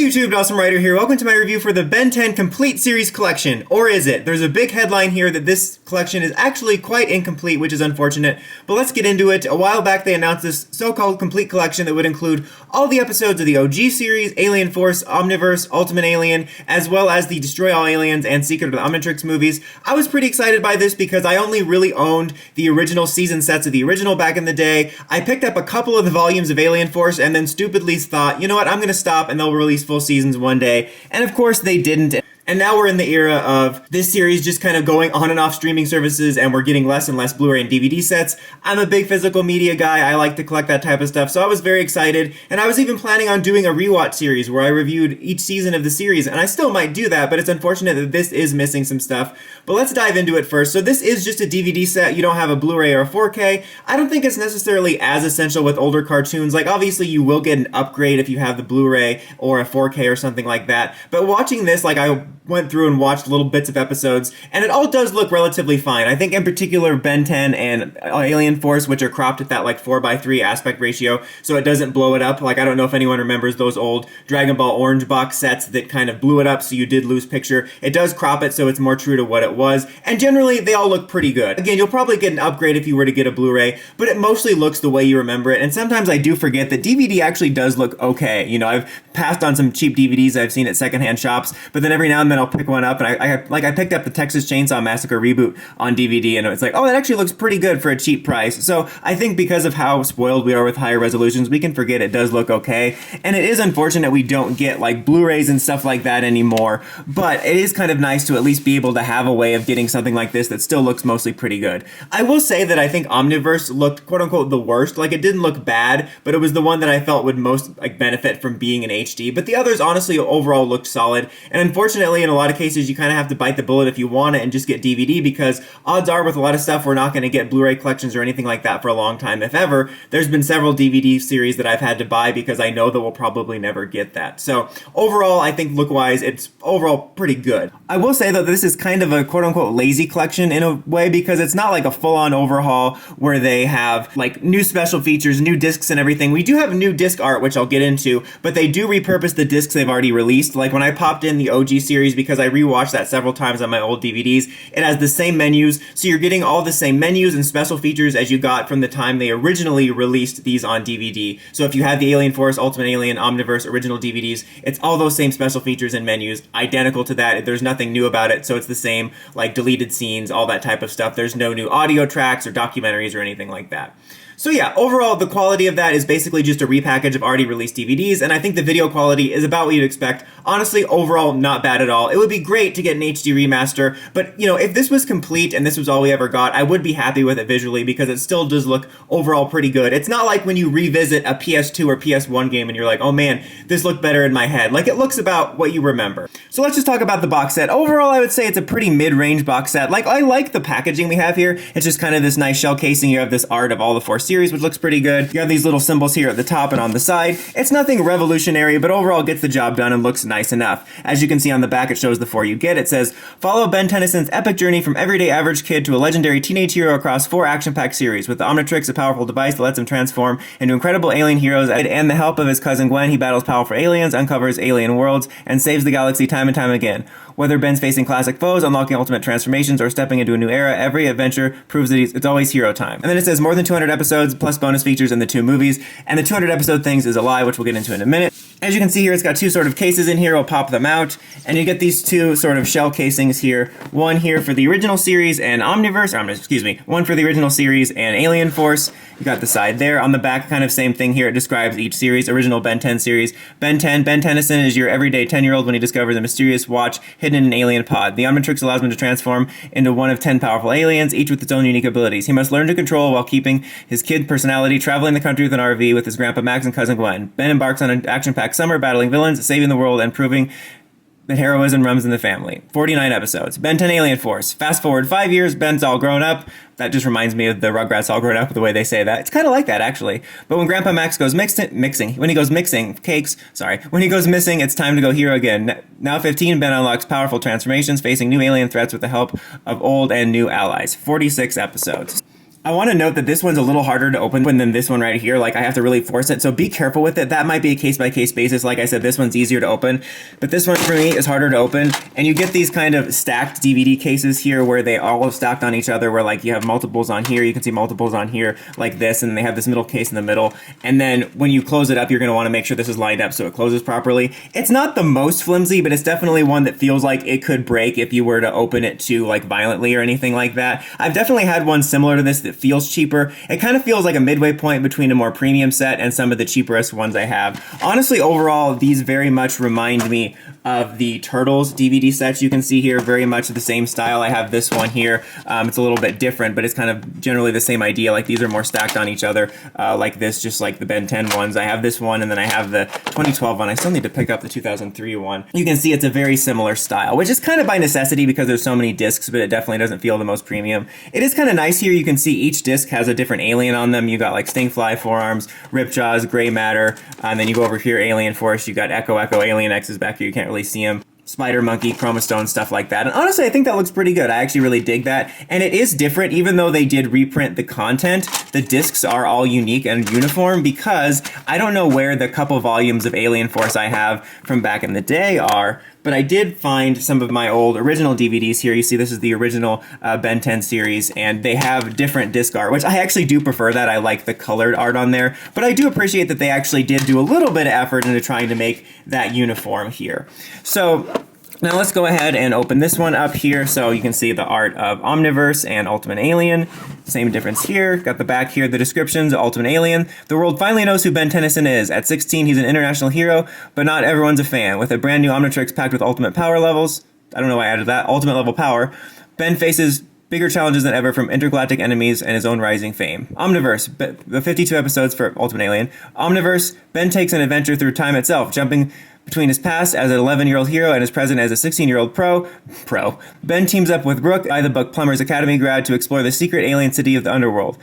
YouTube, Awesome Writer here. Welcome to my review for the Ben 10 Complete Series Collection. Or is it? There's a big headline here that this collection is actually quite incomplete, which is unfortunate. But let's get into it. A while back they announced this so-called complete collection that would include all the episodes of the OG series, Alien Force, Omniverse, Ultimate Alien, as well as the Destroy All Aliens and Secret of the Omnitrix movies. I was pretty excited by this because I only really owned the original season sets of the original back in the day. I picked up a couple of the volumes of Alien Force and then stupidly thought, you know what, I'm going to stop and they'll release full seasons one day. And of course they didn't. And now we're in the era of this series just kind of going on and off streaming services, and we're getting less and less Blu-ray and DVD sets. I'm a big physical media guy. I like to collect that type of stuff, so I was very excited. And I was even planning on doing a rewatch series where I reviewed each season of the series, and I still might do that, but it's unfortunate that this is missing some stuff. But let's dive into it first. So this is just a DVD set. You don't have a Blu-ray or a 4K. I don't think it's necessarily as essential with older cartoons. Like, obviously, you will get an upgrade if you have the Blu-ray or a 4K or something like that. But watching this, like, I went through and watched little bits of episodes, and it all does look relatively fine. I think in particular Ben 10 and Alien Force, which are cropped at that like 4:3 aspect ratio, so it doesn't blow it up. Like, I don't know if anyone remembers those old Dragon Ball Orange box sets that kind of blew it up so you did lose picture. It does crop it so it's more true to what it was, and generally they all look pretty good. Again, you'll probably get an upgrade if you were to get a Blu-ray, but it mostly looks the way you remember it, and sometimes I do forget that DVD actually does look okay. You know, I've passed on some cheap DVDs I've seen at secondhand shops, but then every now and then I'll pick one up, and I picked up the Texas Chainsaw Massacre reboot on DVD, and it's like, oh, that actually looks pretty good for a cheap price. So I think because of how spoiled we are with higher resolutions, we can forget it does look okay. And it is unfortunate we don't get like Blu-rays and stuff like that anymore, but it is kind of nice to at least be able to have a way of getting something like this that still looks mostly pretty good. I will say that I think Omniverse looked quote unquote the worst. Like, it didn't look bad, but it was the one that I felt would most like benefit from being in HD. But the others honestly overall looked solid. And unfortunately, in a lot of cases, you kind of have to bite the bullet if you want it and just get DVD, because odds are with a lot of stuff we're not going to get Blu-ray collections or anything like that for a long time, if ever. There's been several DVD series that I've had to buy because I know that we'll probably never get that. So overall, I think look-wise, it's overall pretty good. I will say though, this is kind of a quote-unquote lazy collection in a way, because it's not like a full-on overhaul where they have like new special features, new discs and everything. We do have new disc art, which I'll get into, but they do repurpose the discs they've already released. Like when I popped in the OG series, because I rewatched that several times on my old DVDs, it has the same menus, so you're getting all the same menus and special features as you got from the time they originally released these on DVD. So if you have the Alien Force, Ultimate Alien, Omniverse original DVDs, it's all those same special features and menus, identical to that. There's nothing new about it, so it's the same, like deleted scenes, all that type of stuff. There's no new audio tracks or documentaries or anything like that. So yeah, overall, the quality of that is basically just a repackage of already released DVDs, and I think the video quality is about what you'd expect. Honestly, overall, not bad at all. It would be great to get an HD remaster, but, you know, if this was complete and this was all we ever got, I would be happy with it visually, because it still does look overall pretty good. It's not like when you revisit a PS2 or PS1 game and you're like, oh man, this looked better in my head. Like, it looks about what you remember. So let's just talk about the box set. Overall, I would say it's a pretty mid-range box set. Like, I like the packaging we have here. It's just kind of this nice shell casing. You have this art of all the four series, which looks pretty good. You have these little symbols here at the top and on the side. It's nothing revolutionary, but overall gets the job done and looks nice enough. As you can see on the back, it shows the four you get. It says, follow Ben Tennyson's epic journey from everyday average kid to a legendary teenage hero across 4 action-packed series. With the Omnitrix, a powerful device that lets him transform into incredible alien heroes, and the help of his cousin Gwen, he battles powerful aliens, uncovers alien worlds, and saves the galaxy time and time again. Whether Ben's facing classic foes, unlocking ultimate transformations, or stepping into a new era, every adventure proves that it's always hero time. And then it says more than 200 episodes, plus bonus features in the 2 movies, and the 200 episode things is a lie, which we'll get into in a minute. As you can see here, it's got 2 sort of cases in here. We'll pop them out, and you get these 2 sort of shell casings here. One here for the original series and Omniverse, one for the original series and Alien Force. You got the side there. On the back, kind of same thing here. It describes each series. Original Ben 10 series. Ben 10, Ben Tennyson is your everyday 10-year-old when he discovers a mysterious watch hidden in an alien pod. The Omnitrix allows him to transform into one of 10 powerful aliens, each with its own unique abilities. He must learn to control while keeping his kid personality, traveling the country with an RV with his grandpa Max and cousin Gwen. Ben embarks on an action-packed summer, battling villains, saving the world, and proving that heroism runs in the family. 49 episodes. Ben 10 Alien Force. Fast forward 5 years, Ben's all grown up. That just reminds me of the Rugrats all grown up, the way they say that. It's kind of like that, actually. But when Grandpa Max goes mixing, when he goes missing, it's time to go hero again. Now 15, Ben unlocks powerful transformations, facing new alien threats with the help of old and new allies. 46 episodes. I want to note that this one's a little harder to open than this one right here. Like, I have to really force it, so be careful with it. That might be a case-by-case basis. Like I said, this one's easier to open, but this one for me is harder to open. And you get these kind of stacked DVD cases here where they all have stacked on each other, where like you have multiples on here, you can see multiples on here like this, and they have this middle case in the middle. And then when you close it up, you're going to want to make sure this is lined up so it closes properly. It's not the most flimsy, but it's definitely one that feels like it could break if you were to open it too like violently or anything like that. I've definitely had one similar to this that feels cheaper. It kind of feels like a midway point between a more premium set and some of the cheapest ones I have. Honestly, overall, these very much remind me of the Turtles DVD sets you can see here, very much the same style. I have this one here. It's a little bit different, but it's kind of generally the same idea. Like, these are more stacked on each other like this, just like the Ben 10 ones. I have this one, and then I have the 2012 one. I still need to pick up the 2003 one. You can see it's a very similar style, which is kind of by necessity because there's so many discs, but it definitely doesn't feel the most premium. It is kind of nice here. You can see each disc has a different alien on them. You got like Stingfly, Forearms, Ripjaws, Gray Matter, and then you go over here, Alien Force. You got Echo, Alien X is back here. You can't really see him. Spider Monkey, Chromostone, stuff like that. And honestly, I think that looks pretty good. I actually really dig that. And it is different, even though they did reprint the content. The discs are all unique and uniform because I don't know where the couple volumes of Alien Force I have from back in the day are, but I did find some of my old original DVDs here. You see, this is the original Ben 10 series, and they have different disc art, which I actually do prefer that. I like the colored art on there, but I do appreciate that they actually did do a little bit of effort into trying to make that uniform here. So now let's go ahead and open this one up here so you can see the art of Omniverse and Ultimate Alien. Same difference here. Got the back here, the descriptions, Ultimate Alien. The world finally knows who Ben Tennyson is. At 16, he's an international hero, but not everyone's a fan. With a brand new Omnitrix packed with ultimate power levels, I don't know why I added that, ultimate level power, Ben faces bigger challenges than ever from intergalactic enemies and his own rising fame. Omniverse, the 52 episodes for Ultimate Alien. Omniverse, Ben takes an adventure through time itself, jumping between his past as an 11-year-old hero and his present as a 16-year-old pro. Ben teams up with Brooke, the Buck Plumbers Academy grad, to explore the secret alien city of the underworld.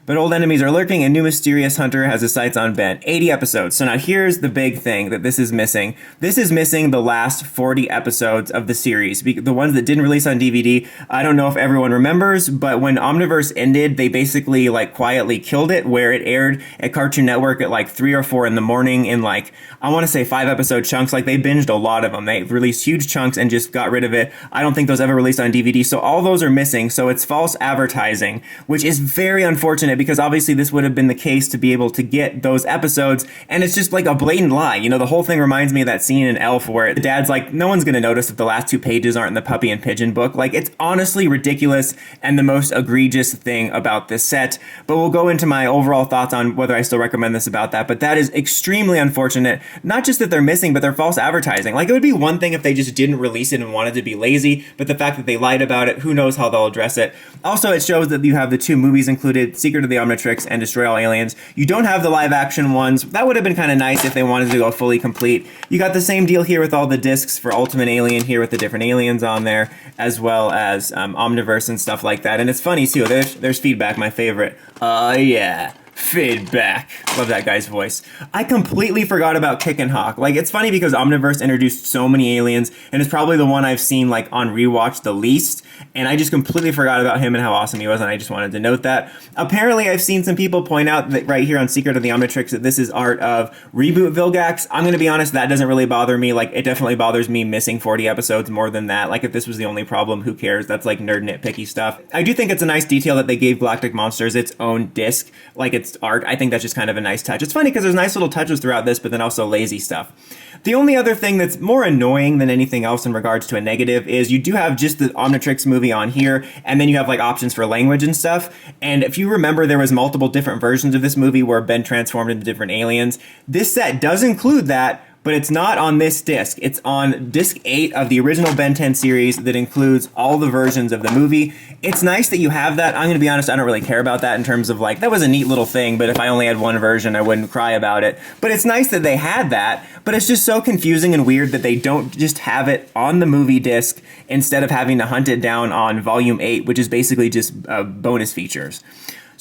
But old enemies are lurking, and new mysterious hunter has his sights on Ben. 80 episodes. So now here's the big thing that this is missing. This is missing the last 40 episodes of the series. The ones that didn't release on DVD, I don't know if everyone remembers, but when Omniverse ended, they basically like quietly killed it, where it aired at Cartoon Network at like 3 or 4 in the morning in like, I want to say 5-episode chunks. Like, they binged a lot of them. They released huge chunks and just got rid of it. I don't think those ever released on DVD. So all those are missing. So it's false advertising, which is very unfortunate, because obviously this would have been the case to be able to get those episodes, and it's just like a blatant lie. You know, the whole thing reminds me of that scene in Elf where the dad's like, no one's going to notice if the last 2 pages aren't in the Puppy and Pigeon book. Like, it's honestly ridiculous and the most egregious thing about this set. But we'll go into my overall thoughts on whether I still recommend this about that. But that is extremely unfortunate. Not just that they're missing, but they're false advertising. Like, it would be one thing if they just didn't release it and wanted to be lazy, but the fact that they lied about it, who knows how they'll address it. Also, it shows that you have the 2 movies included, Secret of the Omnitrix and Destroy All Aliens. You don't have the live action ones. That would have been kind of nice if they wanted to go fully complete. You got the same deal here with all the discs for Ultimate Alien here with the different aliens on there, as well as Omniverse and stuff like that. And it's funny too, there's feedback, my favorite. Yeah. Feedback. Love that guy's voice. I completely forgot about Kick and Hawk. Like, it's funny because Omniverse introduced so many aliens, and it's probably the one I've seen like on rewatch the least, and I just completely forgot about him and how awesome he was, and I just wanted to note that. Apparently, I've seen some people point out that right here on Secret of the Omnitrix that this is art of Reboot Vilgax. I'm going to be honest, that doesn't really bother me. Like, it definitely bothers me missing 40 episodes more than that. Like, if this was the only problem, who cares? That's like nerd nitpicky stuff. I do think it's a nice detail that they gave Galactic Monsters its own disc, like its art. I think that's just kind of a nice touch. It's funny because there's nice little touches throughout this, but then also lazy stuff. The only other thing that's more annoying than anything else in regards to a negative is you do have just the Omnitrix movie on here, and then you have like options for language and stuff. And if you remember, there was multiple different versions of this movie where Ben transformed into different aliens. This set does include that, but it's not on this disc. It's on disc 8 of the original Ben 10 series that includes all the versions of the movie. It's nice that you have that. I'm going to be honest, I don't really care about that in terms of like, that was a neat little thing, but if I only had one version, I wouldn't cry about it. But it's nice that they had that, but it's just so confusing and weird that they don't just have it on the movie disc instead of having to hunt it down on volume 8, which is basically just bonus features.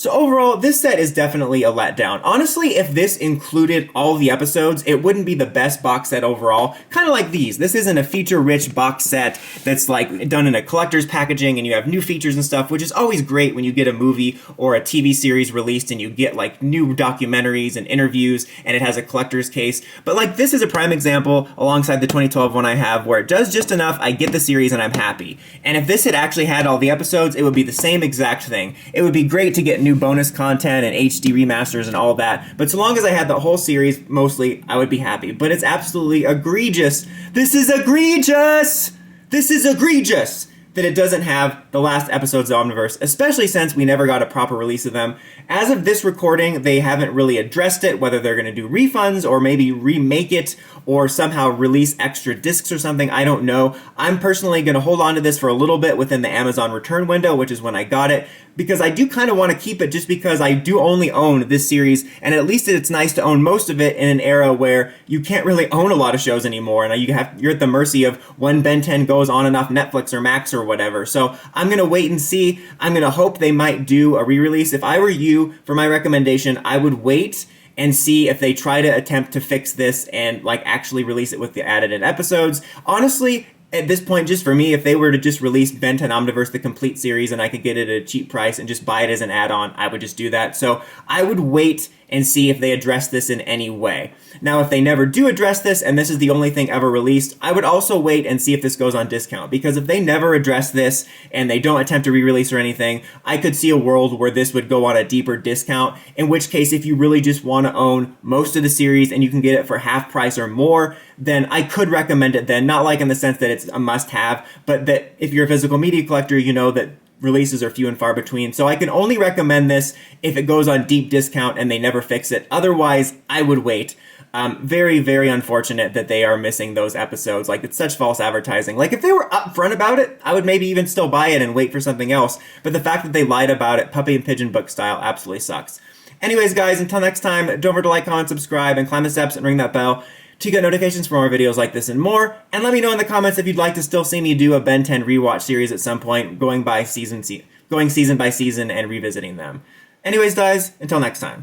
So overall, this set is definitely a letdown. Honestly, if this included all the episodes, it wouldn't be the best box set overall. Kind of like these. This isn't a feature-rich box set that's like done in a collector's packaging and you have new features and stuff, which is always great when you get a movie or a TV series released and you get like new documentaries and interviews and it has a collector's case. But like this is a prime example alongside the 2012 one I have where it does just enough, I get the series and I'm happy. And if this had actually had all the episodes, it would be the same exact thing. It would be great to get new bonus content and HD remasters and all that, but so long as I had the whole series, mostly, I would be happy. But it's absolutely egregious. This is egregious! This is egregious that it doesn't have the last episodes of Omniverse, especially since we never got a proper release of them. As of this recording, they haven't really addressed it, whether they're going to do refunds or maybe remake it or somehow release extra discs or something, I don't know. I'm personally going to hold on to this for a little bit within the Amazon return window, which is when I got it, because I do kind of want to keep it just because I do only own this series, and at least it's nice to own most of it in an era where you can't really own a lot of shows anymore, and you're at the mercy of when Ben 10 goes on and off Netflix or Max or whatever. So I'm going to wait and see. I'm going to hope they might do a re-release. If I were you, for my recommendation, I would wait and see if they try to attempt to fix this and like actually release it with the added in episodes. Honestly, at this point, just for me, if they were to just release Ben 10 Omniverse, the complete series, and I could get it at a cheap price and just buy it as an add-on, I would just do that. So I would wait and see if they address this in any way. Now, if they never do address this, and this is the only thing ever released, I would also wait and see if this goes on discount, because if they never address this and they don't attempt to re-release or anything, I could see a world where this would go on a deeper discount, in which case, if you really just want to own most of the series and you can get it for half price or more, then I could recommend it then, not like in the sense that it's a must-have, but that if you're a physical media collector, you know that releases are few and far between. So I can only recommend this if it goes on deep discount and they never fix it. Otherwise, I would wait. Very, very unfortunate that they are missing those episodes. Like, it's such false advertising. Like, if they were upfront about it, I would maybe even still buy it and wait for something else. But the fact that they lied about it, puppy and pigeon book style, absolutely sucks. Anyways, guys, until next time, don't forget to like, comment, subscribe, and climb the steps and ring that bell to get notifications for more videos like this and more. And let me know in the comments if you'd like to still see me do a Ben 10 rewatch series at some point, going season by season and revisiting them. Anyways, guys, until next time.